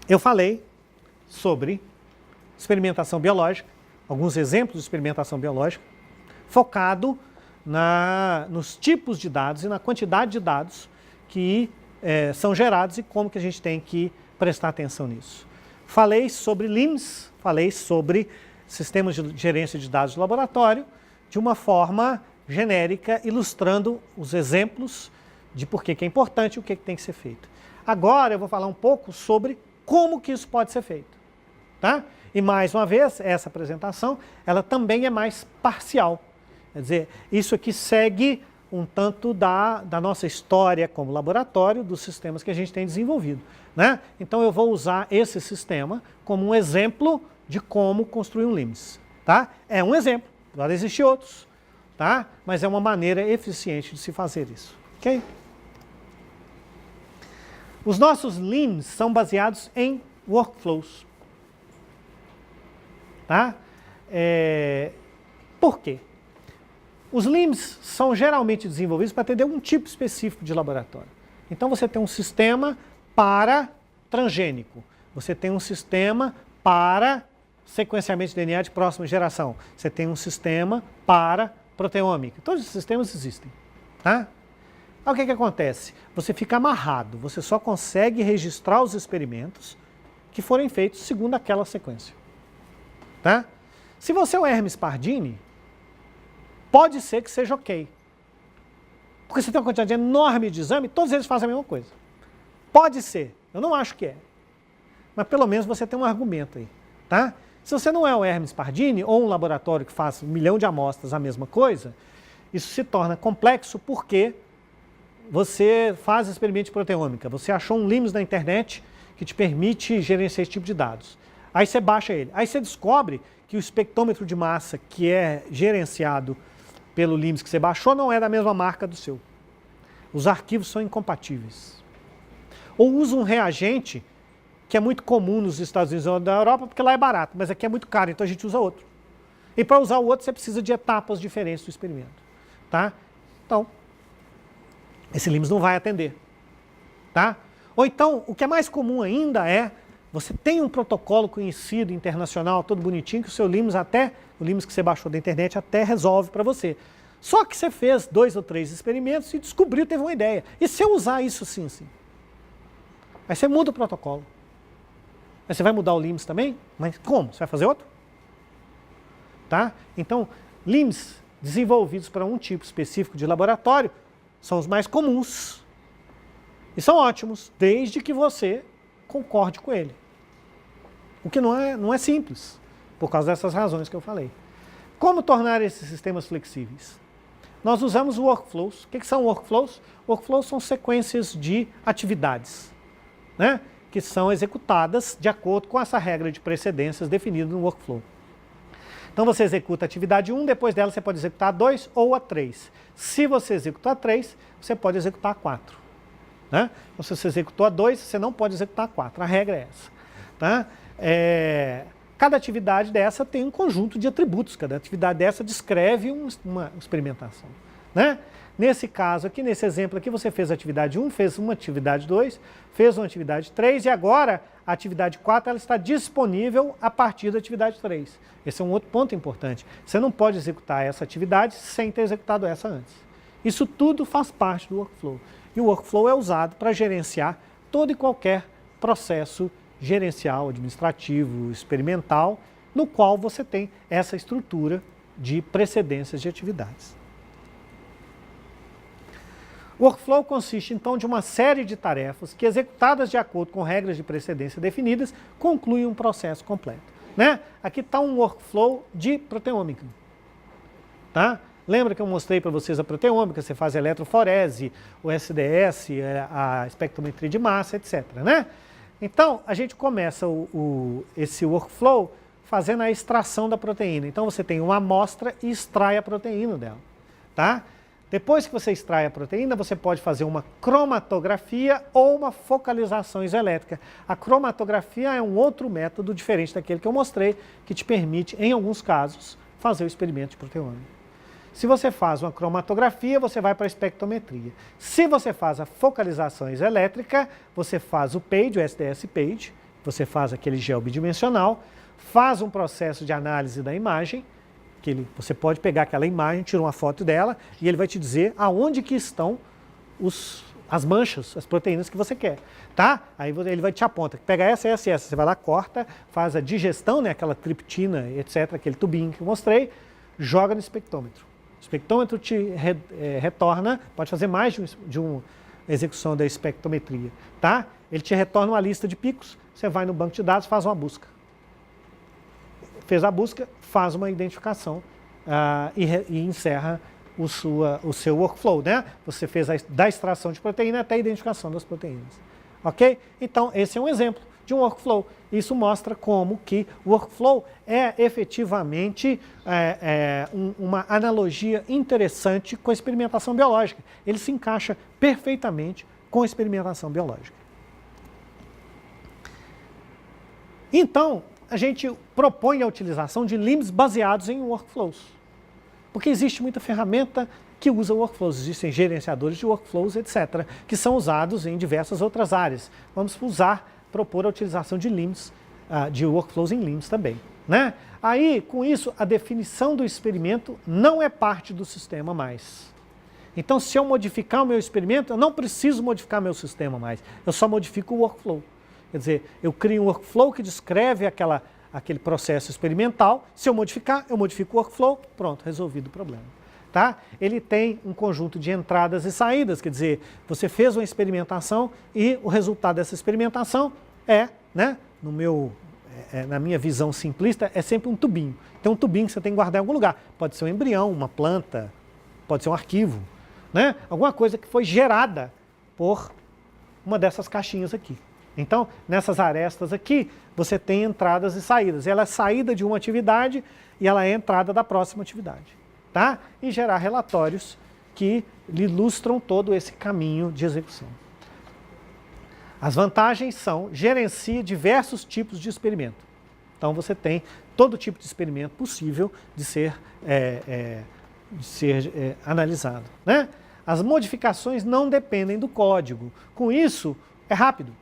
eu falei sobre experimentação biológica, alguns exemplos de experimentação biológica, focado nos tipos de dados e na quantidade de dados que são gerados e como que a gente tem que prestar atenção nisso. Falei sobre LIMS, falei sobre sistemas de gerência de dados de laboratório, de uma forma genérica, ilustrando os exemplos de por que é importante e o que tem que ser feito. Agora eu vou falar um pouco sobre como que isso pode ser feito. Tá? E mais uma vez, essa apresentação, ela também é mais parcial. Quer dizer, isso aqui segue um tanto da nossa história como laboratório, dos sistemas que a gente tem desenvolvido. Né? Então eu vou usar esse sistema como um exemplo de como construir um LIMS. Tá? É um exemplo, podem existir outros, tá? Mas é uma maneira eficiente de se fazer isso. Okay? Os nossos LIMS são baseados em workflows. Tá? Por quê? Os LIMS são geralmente desenvolvidos para atender um tipo específico de laboratório. Então você tem um sistema para transgênico, você tem um sistema para sequenciamento de DNA de próxima geração, você tem um sistema para proteômica. Todos esses sistemas existem. Tá? Aí o que acontece? Você fica amarrado, você só consegue registrar os experimentos que forem feitos segundo aquela sequência. Tá? Se você é o Hermes Pardini, pode ser que seja ok. Porque você tem uma quantidade enorme de exame, todos eles fazem a mesma coisa. Pode ser, eu não acho que é. Mas pelo menos você tem um argumento aí. Tá? Se você não é o Hermes Pardini, ou um laboratório que faz 1 milhão de amostras a mesma coisa, isso se torna complexo porque você faz experimento de proteômica, você achou um LIMS na internet que te permite gerenciar esse tipo de dados. Aí você baixa ele. Aí você descobre que o espectrômetro de massa que é gerenciado pelo LIMS que você baixou não é da mesma marca do seu. Os arquivos são incompatíveis. Ou usa um reagente que é muito comum nos Estados Unidos ou na Europa, porque lá é barato, mas aqui é muito caro, então a gente usa outro. E para usar o outro você precisa de etapas diferentes do experimento. Tá? Então, esse LIMS não vai atender. Tá? Ou então, o que é mais comum ainda é você tem um protocolo conhecido, internacional, todo bonitinho, que o seu LIMS o LIMS que você baixou da internet até resolve para você. Só que você fez 2 ou 3 experimentos e descobriu, teve uma ideia. E se eu usar isso assim? Aí você muda o protocolo. Aí você vai mudar o LIMS também? Mas como? Você vai fazer outro? Tá? Então, LIMS desenvolvidos para um tipo específico de laboratório são os mais comuns. E são ótimos, desde que você concorde com ele. O que não é simples, por causa dessas razões que eu falei. Como tornar esses sistemas flexíveis? Nós usamos workflows. O que são workflows? Workflows são sequências de atividades, né? Que são executadas de acordo com essa regra de precedências definida no workflow. Então você executa a atividade 1, depois dela você pode executar a 2 ou a 3. Se você executar a 3, você pode executar a 4. Né? Então, se você executou a 2, você não pode executar a 4. A regra é essa. Tá? Cada atividade dessa tem um conjunto de atributos. Cada atividade dessa descreve uma experimentação. Né? Nesse caso aqui, nesse exemplo aqui, você fez a atividade 1, fez uma atividade 2, fez uma atividade 3 e agora a atividade 4 ela está disponível a partir da atividade 3. Esse é um outro ponto importante. Você não pode executar essa atividade sem ter executado essa antes. Isso tudo faz parte do workflow. E o workflow é usado para gerenciar todo e qualquer processo gerencial, administrativo, experimental, no qual você tem essa estrutura de precedências de atividades. O workflow consiste, então, de uma série de tarefas que, executadas de acordo com regras de precedência definidas, concluem um processo completo. Né? Aqui está um workflow de proteômica. Tá? Lembra que eu mostrei para vocês a proteômica, você faz a eletroforese, o SDS, a espectrometria de massa, etc. Né? Então, a gente começa esse workflow fazendo a extração da proteína. Então, você tem uma amostra e extrai a proteína dela. Tá? Depois que você extrai a proteína, você pode fazer uma cromatografia ou uma focalização isoelétrica. A cromatografia é um outro método diferente daquele que eu mostrei, que te permite, em alguns casos, fazer o experimento de proteômica. Se você faz uma cromatografia, você vai para a espectrometria. Se você faz a focalização isoelétrica, você faz o PAGE, o SDS-PAGE, você faz aquele gel bidimensional, faz um processo de análise da imagem, você pode pegar aquela imagem, tira uma foto dela e ele vai te dizer aonde que estão as manchas, as proteínas que você quer, tá? Aí ele vai te apontar, pega essa, essa e essa, você vai lá, corta, faz a digestão, né, aquela triptina, etc., aquele tubinho que eu mostrei, joga no espectrômetro. O espectrômetro te retorna, pode fazer mais de uma execução da espectrometria, tá? Ele te retorna uma lista de picos, você vai no banco de dados, faz uma busca. Fez a busca, faz uma identificação e encerra o seu workflow, né? Você fez da extração de proteína até a identificação das proteínas. Ok? Então, esse é um exemplo de um workflow. Isso mostra como que o workflow é efetivamente uma analogia interessante com a experimentação biológica. Ele se encaixa perfeitamente com a experimentação biológica. Então, a gente propõe a utilização de LIMS baseados em workflows. Porque existe muita ferramenta que usa workflows, existem gerenciadores de workflows, etc., que são usados em diversas outras áreas. Vamos propor a utilização de LIMS, de workflows em LIMS também, né? Aí, com isso, a definição do experimento não é parte do sistema mais. Então, se eu modificar o meu experimento, eu não preciso modificar meu sistema mais, eu só modifico o workflow. Quer dizer, eu crio um workflow que descreve aquele processo experimental. Se eu modificar, eu modifico o workflow, pronto, resolvido o problema. Tá? Ele tem um conjunto de entradas e saídas, quer dizer, você fez uma experimentação e o resultado dessa experimentação né, na minha visão simplista, é sempre um tubinho. Tem um tubinho que você tem que guardar em algum lugar. Pode ser um embrião, uma planta, pode ser um arquivo, né? Alguma coisa que foi gerada por uma dessas caixinhas aqui. Então, nessas arestas aqui, você tem entradas e saídas. Ela é saída de uma atividade e ela é entrada da próxima atividade. Tá? E gerar relatórios que ilustram todo esse caminho de execução. As vantagens são, gerencia diversos tipos de experimento. Então, você tem todo tipo de experimento possível de ser analisado, né? As modificações não dependem do código. Com isso, é rápido.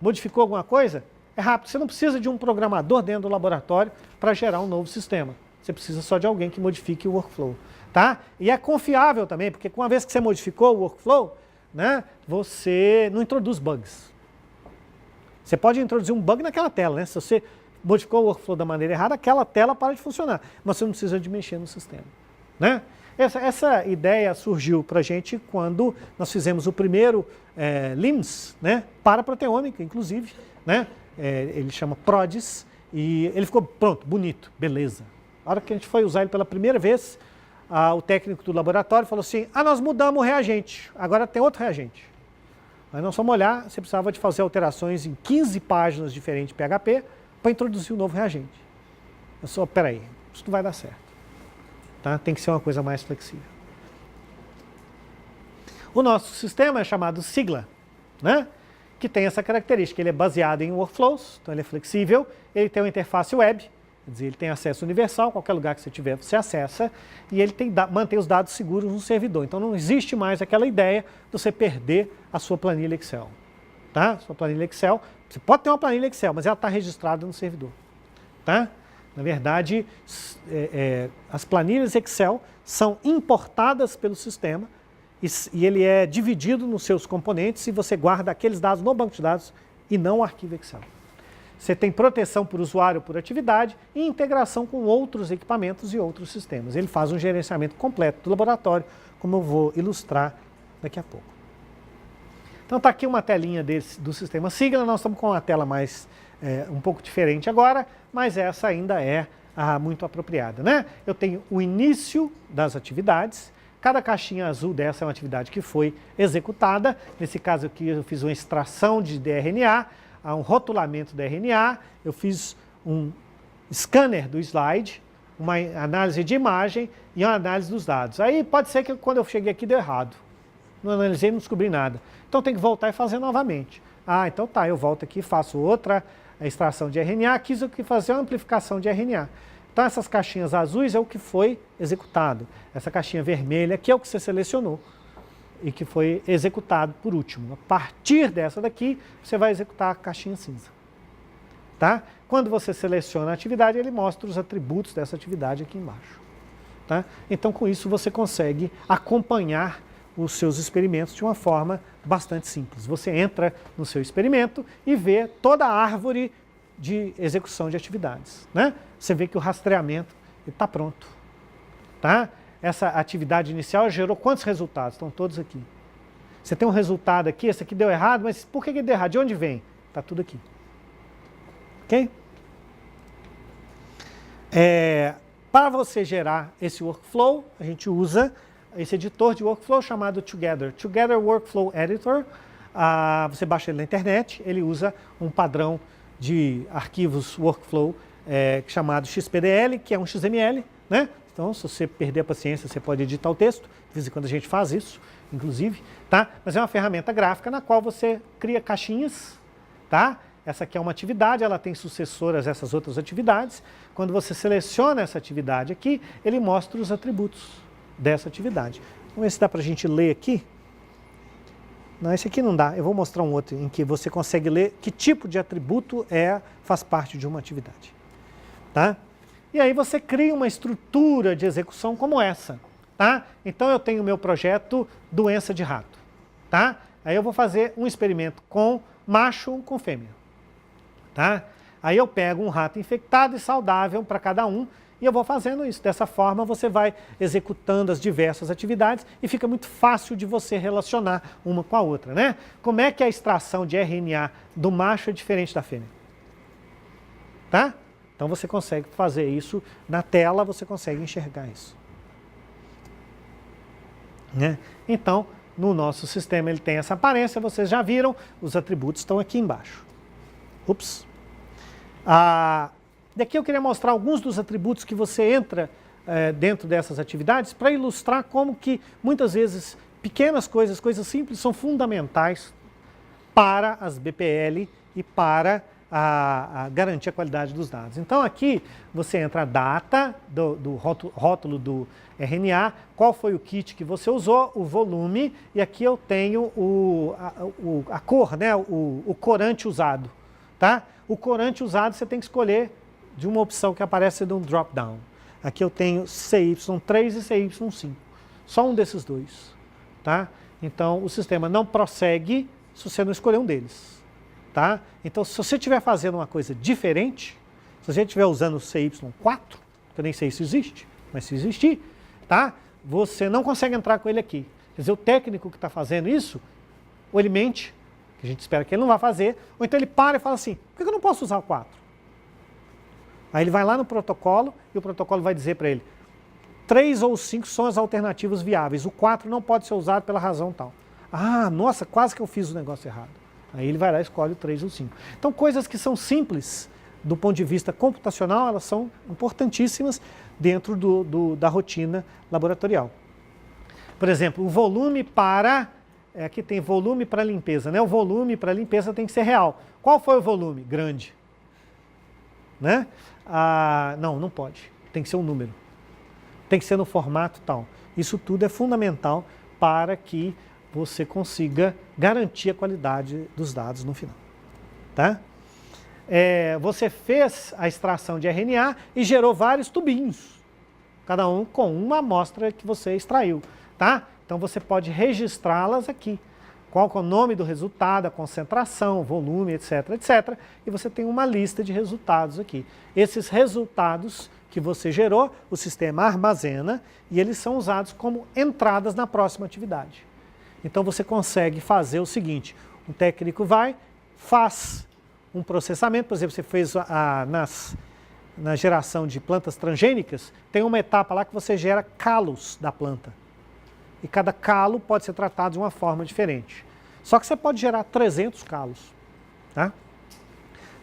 Modificou alguma coisa? É rápido. Você não precisa de um programador dentro do laboratório para gerar um novo sistema. Você precisa só de alguém que modifique o workflow. Tá? E é confiável também, porque uma vez que você modificou o workflow, né, você não introduz bugs. Você pode introduzir um bug naquela tela, né? Se você modificou o workflow da maneira errada, aquela tela para de funcionar. Mas você não precisa de mexer no sistema. Né? Essa ideia surgiu para a gente quando nós fizemos o primeiro LIMS, né, para proteômica, inclusive. Né? Ele chama PRODIS e ele ficou pronto, bonito, beleza. A hora que a gente foi usar ele pela primeira vez, o técnico do laboratório falou assim, nós mudamos o reagente, agora tem outro reagente. Aí nós fomos olhar, você precisava de fazer alterações em 15 páginas diferentes de PHP para introduzir um novo reagente. Eu só, peraí, isso não vai dar certo. Tá? Tem que ser uma coisa mais flexível. O nosso sistema é chamado Sigla, né? Que tem essa característica, ele é baseado em workflows, então ele é flexível, ele tem uma interface web, quer dizer, ele tem acesso universal, qualquer lugar que você tiver você acessa, e ele mantém os dados seguros no servidor. Então não existe mais aquela ideia de você perder a sua planilha Excel. Tá? Sua planilha Excel, você pode ter uma planilha Excel, mas ela está registrada no servidor. Tá? Na verdade, as planilhas Excel são importadas pelo sistema e ele é dividido nos seus componentes e você guarda aqueles dados no banco de dados e não o arquivo Excel. Você tem proteção por usuário, por atividade e integração com outros equipamentos e outros sistemas. Ele faz um gerenciamento completo do laboratório, como eu vou ilustrar daqui a pouco. Então está aqui uma telinha do sistema Sigla, nós estamos com uma tela mais um pouco diferente agora, mas essa ainda é muito apropriada, né? Eu tenho o início das atividades, cada caixinha azul dessa é uma atividade que foi executada, nesse caso aqui eu fiz uma extração de DNA, um rotulamento da RNA, eu fiz um scanner do slide, uma análise de imagem e uma análise dos dados. Aí pode ser que quando eu cheguei aqui deu errado. Não analisei, não descobri nada. Então tem que voltar e fazer novamente. Então tá, eu volto aqui, faço outra extração de RNA, quis fazer uma amplificação de RNA. Então essas caixinhas azuis é o que foi executado. Essa caixinha vermelha aqui é o que você selecionou e que foi executado por último. A partir dessa daqui, você vai executar a caixinha cinza. Tá? Quando você seleciona a atividade, ele mostra os atributos dessa atividade aqui embaixo. Tá? Então, com isso, você consegue acompanhar os seus experimentos de uma forma bastante simples. Você entra no seu experimento e vê toda a árvore de execução de atividades. Né? Você vê que o rastreamento está pronto. Tá? Essa atividade inicial gerou quantos resultados? Estão todos aqui. Você tem um resultado aqui, esse aqui deu errado, mas por que ele deu errado? De onde vem? Está tudo aqui. Ok? Para você gerar esse workflow, a gente usa esse editor de workflow chamado Together. Together Workflow Editor. Você baixa ele na internet, ele usa um padrão de arquivos workflow chamado XPDL, que é um XML, né? Então, se você perder a paciência, você pode editar o texto. De vez em quando a gente faz isso, inclusive, tá? Mas é uma ferramenta gráfica na qual você cria caixinhas, tá? Essa aqui é uma atividade, ela tem sucessoras essas outras atividades. Quando você seleciona essa atividade aqui, ele mostra os atributos dessa atividade. Vamos ver se dá para a gente ler aqui. Não, esse aqui não dá. Eu vou mostrar um outro em que você consegue ler que tipo de atributo faz parte de uma atividade. Tá? E aí você cria uma estrutura de execução como essa. Tá? Então eu tenho o meu projeto doença de rato. Tá? Aí eu vou fazer um experimento com macho com fêmea. Tá? Aí eu pego um rato infectado e saudável para cada um e eu vou fazendo isso. Dessa forma você vai executando as diversas atividades e fica muito fácil de você relacionar uma com a outra. Né? Como é que a extração de RNA do macho é diferente da fêmea? Tá? Então você consegue fazer isso na tela, você consegue enxergar isso. Né? Então, no nosso sistema ele tem essa aparência, vocês já viram, os atributos estão aqui embaixo. Ups. Daqui eu queria mostrar alguns dos atributos que você entra dentro dessas atividades para ilustrar como que muitas vezes pequenas coisas, coisas simples, são fundamentais para as BPL e para garantir a qualidade dos dados. Então aqui você entra a data do rótulo do RNA, qual foi o kit que você usou, o volume, e aqui eu tenho a cor, né, o corante usado. Tá? O corante usado você tem que escolher de uma opção que aparece no drop-down. Aqui eu tenho CY3 e CY5. Só um desses dois. Tá? Então o sistema não prossegue se você não escolher um deles. Tá? Então se você estiver fazendo uma coisa diferente, se você estiver usando o CY4, que eu nem sei se existe, mas se existir, tá? Você não consegue entrar com ele aqui. Quer dizer, o técnico que está fazendo isso, ou ele mente, que a gente espera que ele não vá fazer, ou então ele para e fala assim, por que eu não posso usar o 4? Aí ele vai lá no protocolo e o protocolo vai dizer para ele, 3 ou 5 são as alternativas viáveis, o 4 não pode ser usado pela razão tal. Ah, nossa, quase que eu fiz o negócio errado. Aí ele vai lá e escolhe o 3 ou 5. Então coisas que são simples do ponto de vista computacional, elas são importantíssimas dentro da rotina laboratorial. Por exemplo, o volume para... aqui tem volume para limpeza, né? O volume para limpeza tem que ser real. Qual foi o volume? Grande. Né? Não pode. Tem que ser um número. Tem que ser no formato tal. Isso tudo é fundamental para que você consiga garantir a qualidade dos dados no final. Tá? Você fez a extração de RNA e gerou vários tubinhos, cada um com uma amostra que você extraiu. Tá? Então você pode registrá-las aqui. Qual é o nome do resultado, a concentração, o volume, etc, etc. E você tem uma lista de resultados aqui. Esses resultados que você gerou, o sistema armazena e eles são usados como entradas na próxima atividade. Então você consegue fazer o seguinte, um técnico faz um processamento, por exemplo, você fez na geração de plantas transgênicas, tem uma etapa lá que você gera calos da planta. E cada calo pode ser tratado de uma forma diferente. Só que você pode gerar 300 calos. Tá?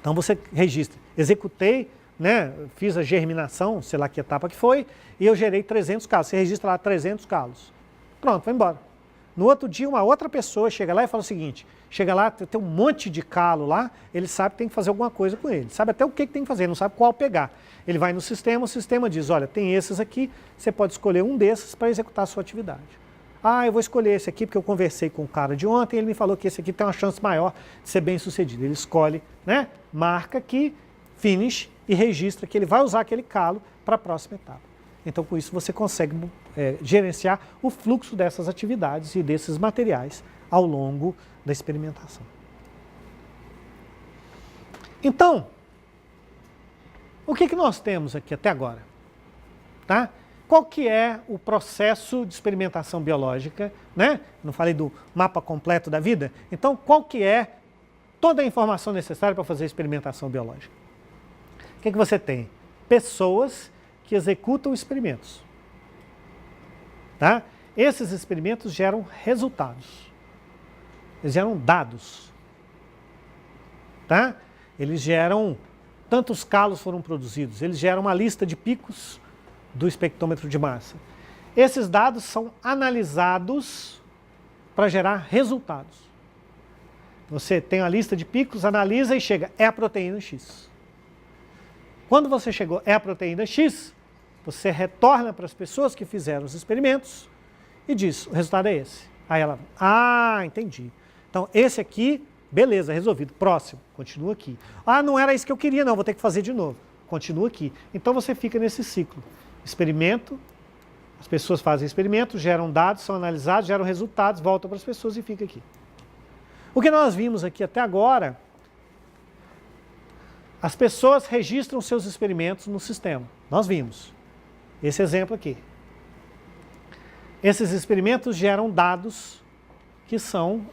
Então você registra, executei, né, fiz a germinação, sei lá que etapa que foi, e eu gerei 300 calos. Você registra lá 300 calos. Pronto, vai embora. No outro dia, uma outra pessoa chega lá e fala o seguinte, chega lá, tem um monte de calo lá, ele sabe que tem que fazer alguma coisa com ele, sabe até o que tem que fazer, não sabe qual pegar. Ele vai no sistema, o sistema diz, olha, tem esses aqui, você pode escolher um desses para executar a sua atividade. Ah, eu vou escolher esse aqui porque eu conversei com o cara de ontem e ele me falou que esse aqui tem uma chance maior de ser bem sucedido. Ele escolhe, né? Marca aqui, finish e registra que ele vai usar aquele calo para a próxima etapa. Então, com isso, você consegue gerenciar o fluxo dessas atividades e desses materiais ao longo da experimentação. Então, o que nós temos aqui até agora? Tá? Qual que é o processo de experimentação biológica, né? Não falei do mapa completo da vida? Então, qual que é toda a informação necessária para fazer a experimentação biológica? O que você tem? Pessoas que executam experimentos. Tá? Esses experimentos geram resultados. Eles geram dados. Tá? Eles geram, tantos calos foram produzidos, eles geram uma lista de picos do espectrômetro de massa. Esses dados são analisados para gerar resultados. Você tem a lista de picos, analisa e chega, é a proteína X. Quando você chegou, é a proteína X, você retorna para as pessoas que fizeram os experimentos e diz, o resultado é esse. Aí ela, entendi. Então, esse aqui, beleza, resolvido. Próximo, continua aqui. Não era isso que eu queria, não, vou ter que fazer de novo. Continua aqui. Então, você fica nesse ciclo. Experimento, as pessoas fazem experimento, geram dados, são analisados, geram resultados, voltam para as pessoas e fica aqui. O que nós vimos aqui até agora, as pessoas registram seus experimentos no sistema. Nós vimos esse exemplo aqui. Esses experimentos geram dados que são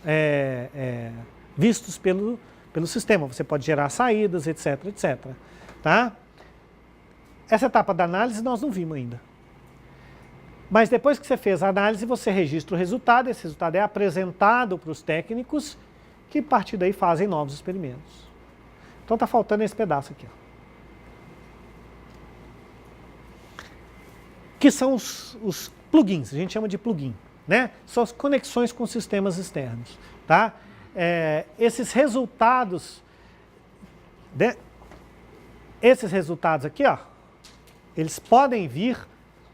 vistos pelo sistema. Você pode gerar saídas, etc, etc. Tá? Essa etapa da análise nós não vimos ainda. Mas depois que você fez a análise, você registra o resultado, esse resultado é apresentado para os técnicos, que a partir daí fazem novos experimentos. Então está faltando esse pedaço aqui. Ó. Que são os plugins, a gente chama de plugin. Né? São as conexões com sistemas externos. Tá? Esses resultados, né? Esses resultados aqui, ó, eles podem vir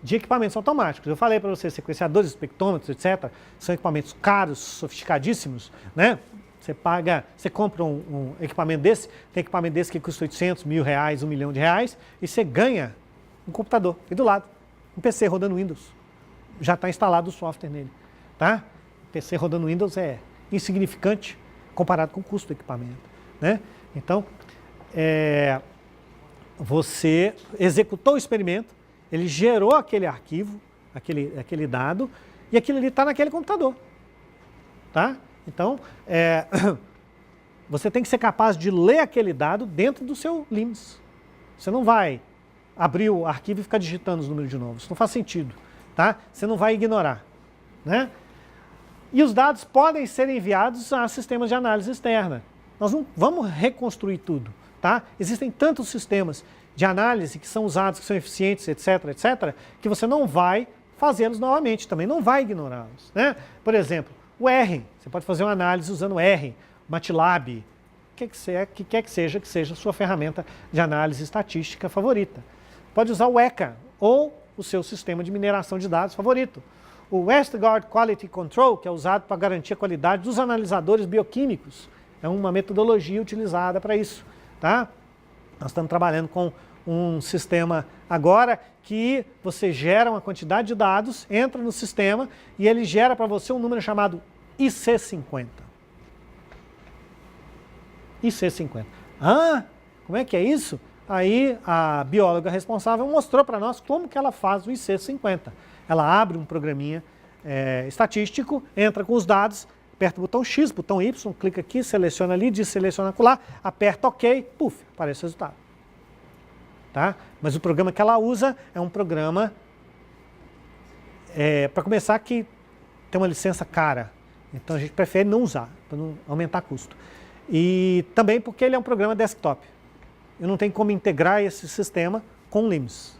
de equipamentos automáticos. Eu falei para vocês, sequenciadores, espectrômetros, etc. São equipamentos caros, sofisticadíssimos, né? Você compra um equipamento desse, tem equipamento desse que custa 800, R$1.000, R$1 milhão, e você ganha um computador aqui do lado, um PC rodando Windows. Já está instalado o software nele. Tá? O PC rodando Windows é insignificante comparado com o custo do equipamento. Né? Então, você executou o experimento, ele gerou aquele arquivo, aquele dado, e aquilo ali está naquele computador. Tá? Então, você tem que ser capaz de ler aquele dado dentro do seu LIMS. Você não vai abrir o arquivo e ficar digitando os números de novo. Isso não faz sentido. Tá? Você não vai ignorar. Né? E os dados podem ser enviados a sistemas de análise externa. Nós não vamos reconstruir tudo. Tá? Existem tantos sistemas de análise que são usados, que são eficientes, etc., etc., que você não vai fazê-los novamente, também não vai ignorá-los. Né? Por exemplo, o R, você pode fazer uma análise usando o R, MATLAB, o que quer que seja a sua ferramenta de análise estatística favorita. Pode usar o ECA ou o seu sistema de mineração de dados favorito. O Westgard Quality Control, que é usado para garantir a qualidade dos analisadores bioquímicos, é uma metodologia utilizada para isso. Tá? Nós estamos trabalhando com um sistema agora que você gera uma quantidade de dados, entra no sistema e ele gera para você um número chamado IC50. IC50. Como é que é isso? Aí a bióloga responsável mostrou para nós como que ela faz o IC50. Ela abre um programinha estatístico, entra com os dados, aperta o botão X, botão Y, clica aqui, seleciona ali, deseleciona acolá, aperta OK, puf, aparece o resultado. Tá? Mas o programa que ela usa é um programa, para começar, que tem uma licença cara. Então a gente prefere não usar, para não aumentar custo. E também porque ele é um programa desktop. Eu não tenho como integrar esse sistema com o LIMS.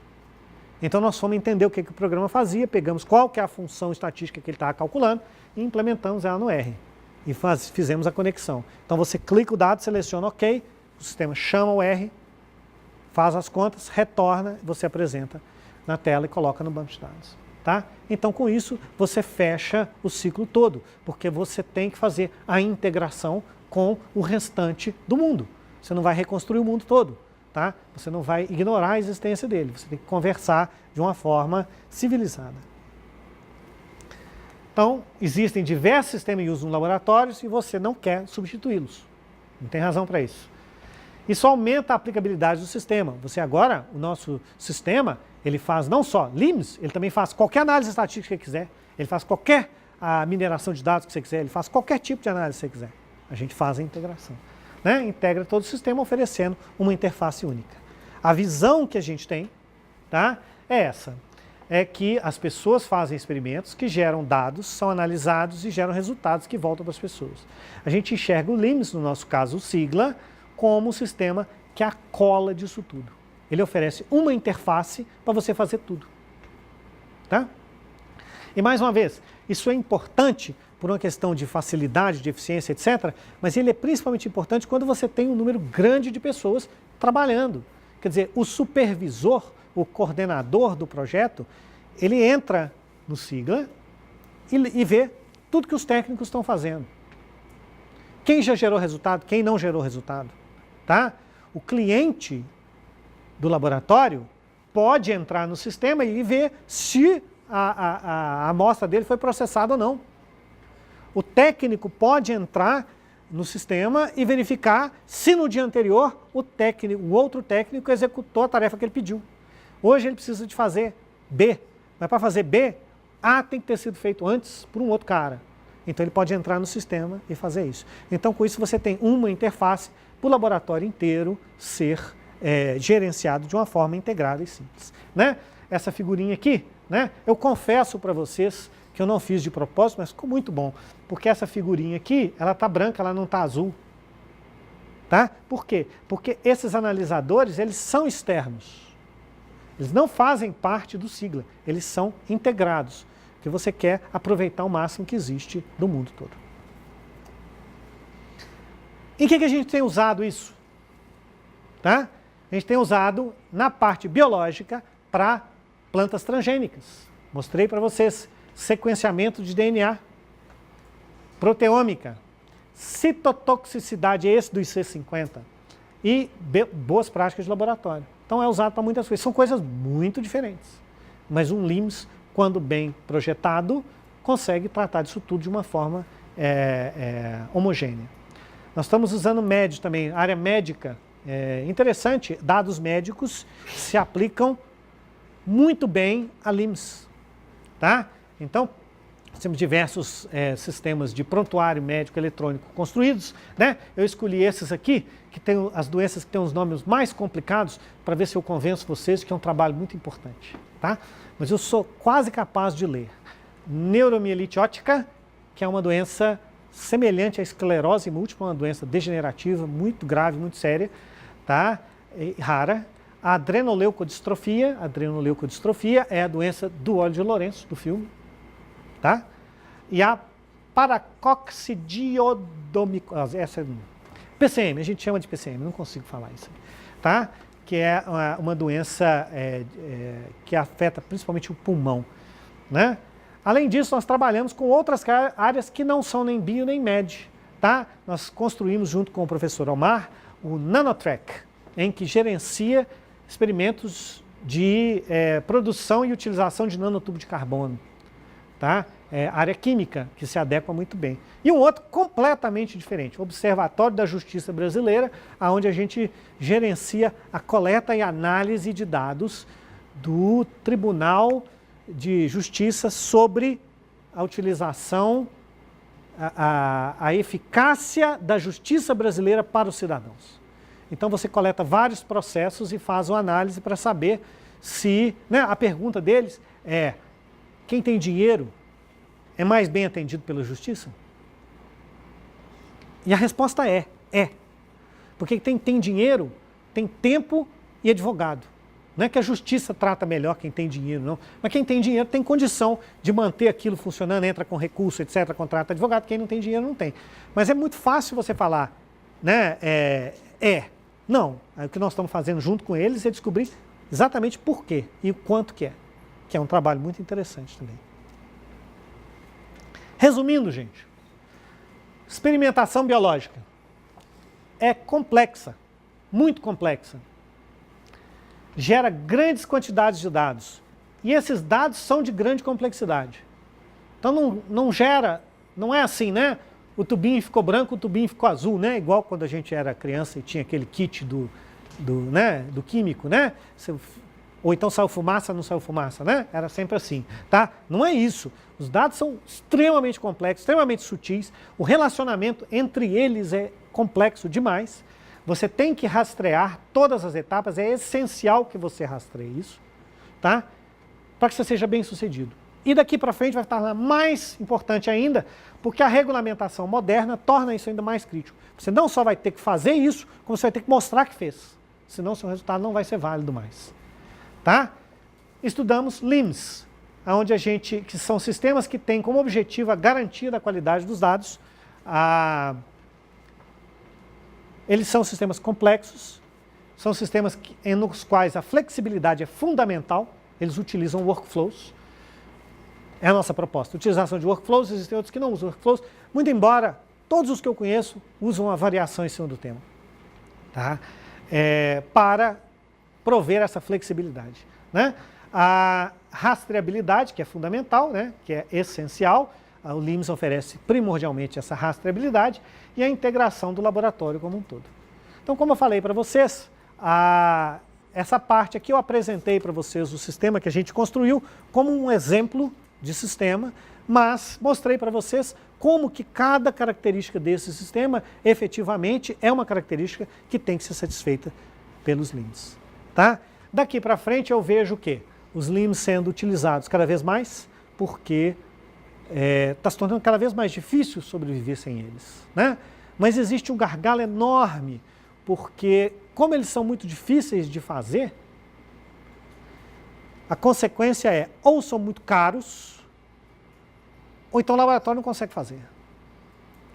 Então nós fomos entender o que o programa fazia, pegamos qual que é a função estatística que ele estava calculando e implementamos ela no R. E fizemos a conexão. Então você clica o dado, seleciona OK, o sistema chama o R, faz as contas, retorna, você apresenta na tela e coloca no banco de dados. Tá? Então, com isso, você fecha o ciclo todo, porque você tem que fazer a integração com o restante do mundo. Você não vai reconstruir o mundo todo, tá? Você não vai ignorar a existência dele, você tem que conversar de uma forma civilizada. Então, existem diversos sistemas em uso nos laboratórios e você não quer substituí-los. Não tem razão para isso. Isso aumenta a aplicabilidade do sistema. Você agora, o nosso sistema, ele faz não só LIMS, ele também faz qualquer análise estatística que você quiser, ele faz qualquer mineração de dados que você quiser, ele faz qualquer tipo de análise que você quiser. A gente faz a integração. Né? Integra todo o sistema oferecendo uma interface única. A visão que a gente tem, tá, é essa. É que as pessoas fazem experimentos que geram dados, são analisados e geram resultados que voltam para as pessoas. A gente enxerga o LIMS, no nosso caso o sigla, como um sistema que é a cola disso tudo. Ele oferece uma interface para você fazer tudo. Tá? E mais uma vez, isso é importante por uma questão de facilidade, de eficiência, etc., mas ele é principalmente importante quando você tem um número grande de pessoas trabalhando. Quer dizer, o supervisor, o coordenador do projeto, ele entra no sigla e vê tudo que os técnicos estão fazendo. Quem já gerou resultado, quem não gerou resultado. Tá? O cliente do laboratório pode entrar no sistema e ver se a amostra dele foi processada ou não. O técnico pode entrar no sistema e verificar se no dia anterior o outro técnico executou a tarefa que ele pediu. Hoje ele precisa de fazer B, mas para fazer B, A tem que ter sido feito antes por um outro cara. Então ele pode entrar no sistema e fazer isso. Então com isso você tem uma interface para o laboratório inteiro ser gerenciado de uma forma integrada e simples. Né? Essa figurinha aqui, né, eu confesso para vocês que eu não fiz de propósito, mas ficou muito bom. Porque essa figurinha aqui, ela está branca, ela não está azul. Tá? Por quê? Porque esses analisadores, eles são externos. Eles não fazem parte do sigla, eles são integrados. Que você quer aproveitar o máximo que existe do mundo todo. Em que a gente tem usado isso? Tá? A gente tem usado na parte biológica para plantas transgênicas. Mostrei para vocês sequenciamento de DNA, proteômica, citotoxicidade, esse do IC50, e boas práticas de laboratório. Então é usado para muitas coisas. São coisas muito diferentes. Mas um LIMS, quando bem projetado, consegue tratar disso tudo de uma forma homogênea. Nós estamos usando MED também, área médica. Interessante, dados médicos se aplicam muito bem a LIMS. Tá? Então, nós temos diversos sistemas de prontuário médico eletrônico construídos. Né? Eu escolhi esses aqui, que tem as doenças que têm os nomes mais complicados, para ver se eu convenço vocês que é um trabalho muito importante. Tá? Mas eu sou quase capaz de ler. Neuromielite óptica, que é uma doença semelhante à esclerose múltipla, uma doença degenerativa, muito grave, muito séria, tá? E rara. A adrenoleucodistrofia é a doença do óleo de Lourenço, do filme. Tá? E a paracoccidiodomicose, essa PCM, a gente chama de PCM, não consigo falar isso. Tá? Que é uma doença que afeta principalmente o pulmão. Né? Além disso, nós trabalhamos com outras áreas que não são nem bio nem med. Tá? Nós construímos junto com o professor Omar o Nanotrack, em que gerencia experimentos de produção e utilização de nanotubo de carbono. Tá? Área química, que se adequa muito bem. E um outro completamente diferente, o Observatório da Justiça Brasileira, onde a gente gerencia a coleta e análise de dados do Tribunal de Justiça sobre a utilização, a eficácia da justiça brasileira para os cidadãos. Então você coleta vários processos e faz uma análise para saber se... Né, a pergunta deles é: quem tem dinheiro é mais bem atendido pela justiça? E a resposta é. Porque quem tem dinheiro tem tempo e advogado. Não é que a justiça trata melhor quem tem dinheiro, não. Mas quem tem dinheiro tem condição de manter aquilo funcionando, entra com recurso, etc., contrata advogado. Quem não tem dinheiro não tem. Mas é muito fácil você falar, né? Não. Aí, o que nós estamos fazendo junto com eles é descobrir exatamente por quê e o quanto que é. que é um trabalho muito interessante também. Resumindo, gente, experimentação biológica é complexa, muito complexa. Gera grandes quantidades de dados. E esses dados são de grande complexidade. Então não é assim, né? O tubinho ficou branco, o tubinho ficou azul, né? Igual quando a gente era criança e tinha aquele kit do químico, né? Ou então saiu fumaça, não saiu fumaça, né? Era sempre assim, tá? Não é isso. Os dados são extremamente complexos, extremamente sutis. O relacionamento entre eles é complexo demais. Você tem que rastrear todas as etapas, é essencial que você rastreie isso, tá? Para que você seja bem sucedido. E daqui para frente vai estar mais importante ainda, porque a regulamentação moderna torna isso ainda mais crítico. Você não só vai ter que fazer isso, como você vai ter que mostrar que fez. Senão seu resultado não vai ser válido mais. Tá? Estudamos LIMS, que são sistemas que têm como objetivo a garantia da qualidade dos dados. Eles são sistemas complexos, são sistemas nos quais a flexibilidade é fundamental, eles utilizam workflows. É a nossa proposta, utilização de workflows, existem outros que não usam workflows, muito embora todos os que eu conheço usam uma variação em cima do tema, tá? Para prover essa flexibilidade, né? A rastreabilidade, que é fundamental, né? Que é essencial, o LIMS oferece primordialmente essa rastreabilidade e a integração do laboratório como um todo. Então, como eu falei para vocês, essa parte aqui eu apresentei para vocês o sistema que a gente construiu como um exemplo de sistema, mas mostrei para vocês como que cada característica desse sistema efetivamente é uma característica que tem que ser satisfeita pelos LIMS. Tá? Daqui para frente eu vejo o quê? Os LIMS sendo utilizados cada vez mais, porque está se tornando cada vez mais difícil sobreviver sem eles, né? Mas existe um gargalo enorme, porque como eles são muito difíceis de fazer, a consequência é ou são muito caros, ou então o laboratório não consegue fazer.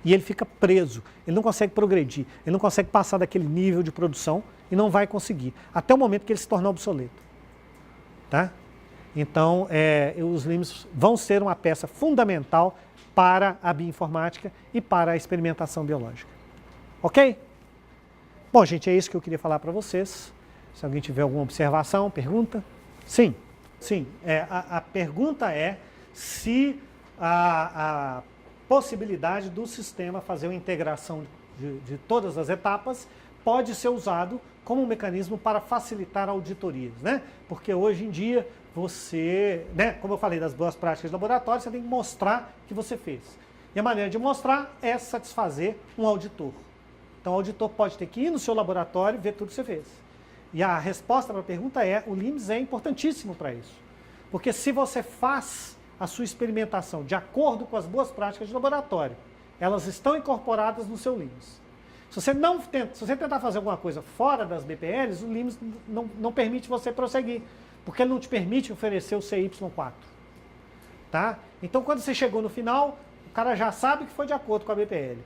E ele fica preso, ele não consegue progredir, ele não consegue passar daquele nível de produção e não vai conseguir, até o momento que ele se tornar obsoleto. Tá? Então, os LIMS vão ser uma peça fundamental para a bioinformática e para a experimentação biológica. Ok? Bom, gente, é isso que eu queria falar para vocês. Se alguém tiver alguma observação, pergunta? Sim, sim. A pergunta é se a possibilidade do sistema fazer uma integração de todas as etapas pode ser usado como um mecanismo para facilitar auditorias, né? Porque hoje em dia você, né, como eu falei das boas práticas de laboratório, você tem que mostrar que você fez. E a maneira de mostrar é satisfazer um auditor. Então o auditor pode ter que ir no seu laboratório e ver tudo que você fez. E a resposta para a pergunta é, o LIMS é importantíssimo para isso. Porque se você faz a sua experimentação de acordo com as boas práticas de laboratório, elas estão incorporadas no seu LIMS. Se você tentar fazer alguma coisa fora das BPLs, o LIMS não permite você prosseguir, porque ele não te permite oferecer o CY4. Tá? Então, quando você chegou no final, o cara já sabe que foi de acordo com a BPL.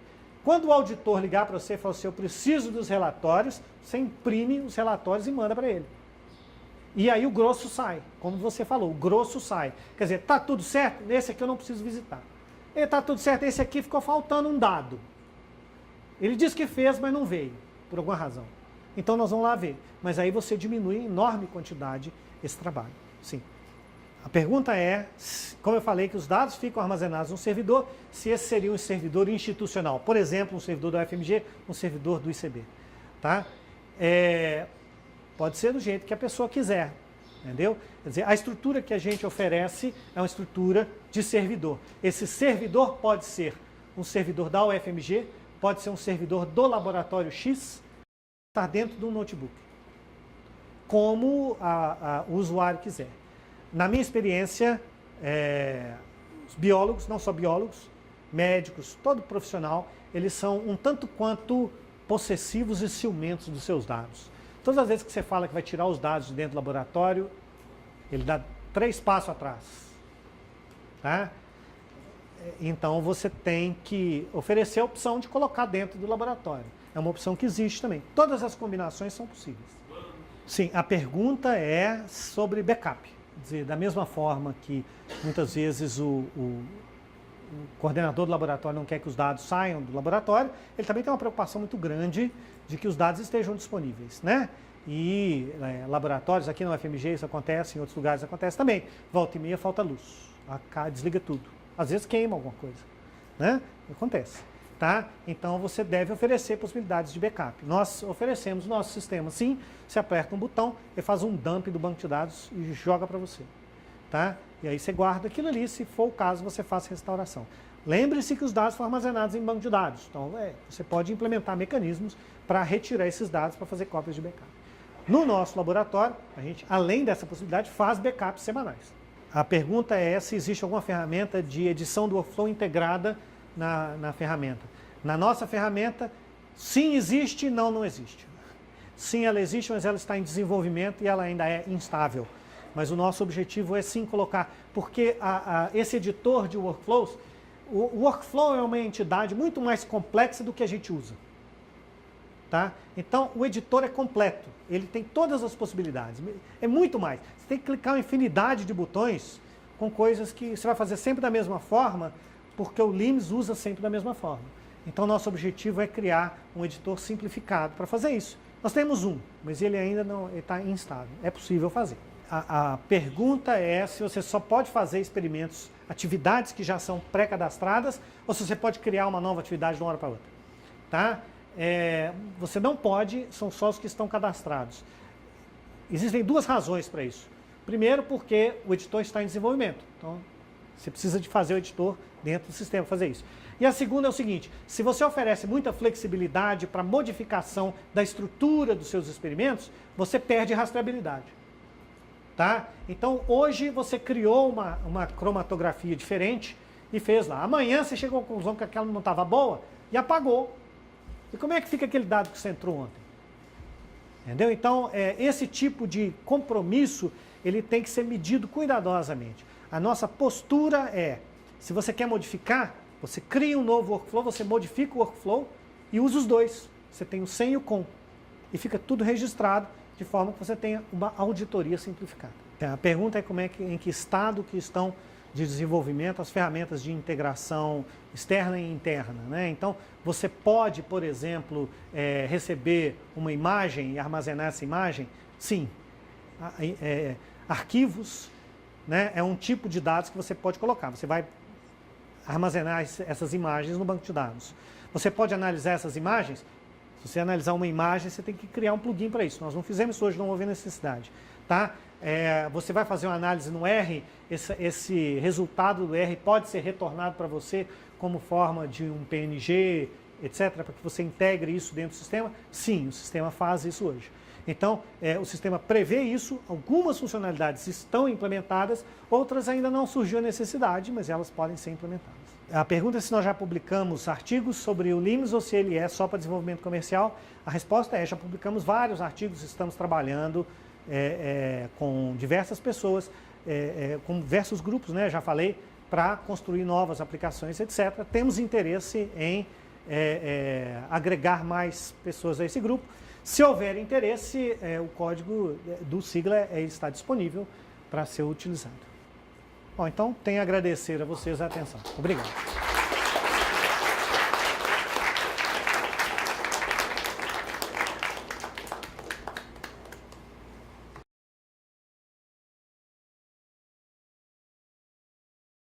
Quando o auditor ligar para você e falar assim, eu preciso dos relatórios, você imprime os relatórios e manda para ele. E aí o grosso sai, como você falou, o grosso sai. Quer dizer, tá tudo certo? Esse aqui eu não preciso visitar. E tá tudo certo, esse aqui ficou faltando um dado. Ele disse que fez, mas não veio, por alguma razão. Então nós vamos lá ver. Mas aí você diminui em enorme quantidade esse trabalho. Sim. A pergunta é, como eu falei, que os dados ficam armazenados no servidor, se esse seria um servidor institucional. Por exemplo, um servidor do UFMG, um servidor do ICB. Tá? Pode ser do jeito que a pessoa quiser. Entendeu? Quer dizer, a estrutura que a gente oferece é uma estrutura de servidor. Esse servidor pode ser um servidor da UFMG, pode ser um servidor do laboratório X, está dentro de um notebook, como o usuário quiser. Na minha experiência, os biólogos, não só biólogos, médicos, todo profissional, eles são um tanto quanto possessivos e ciumentos dos seus dados. Todas as vezes que você fala que vai tirar os dados de dentro do laboratório, ele dá 3 passos atrás. Tá? Então você tem que oferecer a opção de colocar dentro do laboratório. É uma opção que existe também. Todas as combinações são possíveis. Sim, a pergunta é sobre backup. dizer, da mesma forma que muitas vezes o coordenador do laboratório não quer que os dados saiam do laboratório, ele também tem uma preocupação muito grande de que os dados estejam disponíveis, né? E laboratórios, aqui no UFMG isso acontece, em outros lugares acontece também. Volta e meia falta luz, desliga tudo. Às vezes queima alguma coisa, né? Acontece, tá? Então você deve oferecer possibilidades de backup. Nós oferecemos nosso sistema, sim, você aperta um botão, ele faz um dump do banco de dados e joga para você, tá? E aí você guarda aquilo ali, se for o caso você faz restauração. Lembre-se que os dados foram armazenados em banco de dados, então você pode implementar mecanismos para retirar esses dados para fazer cópias de backup. No nosso laboratório, a gente, além dessa possibilidade, faz backups semanais. A pergunta é se existe alguma ferramenta de edição do workflow integrada na ferramenta. Na nossa ferramenta, sim existe, não existe. Sim, ela existe, mas ela está em desenvolvimento e ela ainda é instável. Mas o nosso objetivo é sim colocar, porque esse editor de workflows, o workflow é uma entidade muito mais complexa do que a gente usa. Tá? Então, o editor é completo, ele tem todas as possibilidades, é muito mais. Você tem que clicar uma infinidade de botões com coisas que você vai fazer sempre da mesma forma, porque o LIMS usa sempre da mesma forma. Então, nosso objetivo é criar um editor simplificado para fazer isso. Nós temos um, mas ele ainda não está instável, é possível fazer. A pergunta é se você só pode fazer experimentos, atividades que já são pré-cadastradas, ou se você pode criar uma nova atividade de uma hora para outra. Tá? Você não pode, são só os que estão cadastrados. Existem duas razões para isso. Primeiro, porque o editor está em desenvolvimento. Então, você precisa de fazer o editor dentro do sistema fazer isso. E a segunda é o seguinte, se você oferece muita flexibilidade para modificação da estrutura dos seus experimentos, você perde rastreabilidade. Tá? Então, hoje você criou uma cromatografia diferente e fez lá. Amanhã você chegou à conclusão que aquela não estava boa e apagou. E como é que fica aquele dado que você entrou ontem? Entendeu? Então, esse tipo de compromisso, ele tem que ser medido cuidadosamente. A nossa postura é, se você quer modificar, você cria um novo workflow, você modifica o workflow e usa os dois. Você tem o sem e o com. E fica tudo registrado de forma que você tenha uma auditoria simplificada. Então, a pergunta é em que estado que estão de desenvolvimento as ferramentas de integração externa e interna, né? Então, você pode, por exemplo, receber uma imagem e armazenar essa imagem? Sim. Arquivos, né, é um tipo de dados que você pode colocar. Você vai armazenar essas imagens no banco de dados. Você pode analisar essas imagens? Se você analisar uma imagem, você tem que criar um plugin para isso. Nós não fizemos isso hoje, não houve necessidade. Tá? Você vai fazer uma análise no R, esse resultado do R pode ser retornado para você como forma de um PNG, etc., para que você integre isso dentro do sistema? Sim, o sistema faz isso hoje. Então, o sistema prevê isso, algumas funcionalidades estão implementadas, outras ainda não surgiu a necessidade, mas elas podem ser implementadas. A pergunta é se nós já publicamos artigos sobre o LIMS ou se ele é só para desenvolvimento comercial. A resposta é, já publicamos vários artigos, estamos trabalhando com diversas pessoas, com diversos grupos, né, já falei, para construir novas aplicações, etc. Temos interesse em agregar mais pessoas a esse grupo. Se houver interesse, o código do sigla está disponível para ser utilizado. Bom, então tenho a agradecer a vocês a atenção. Obrigado.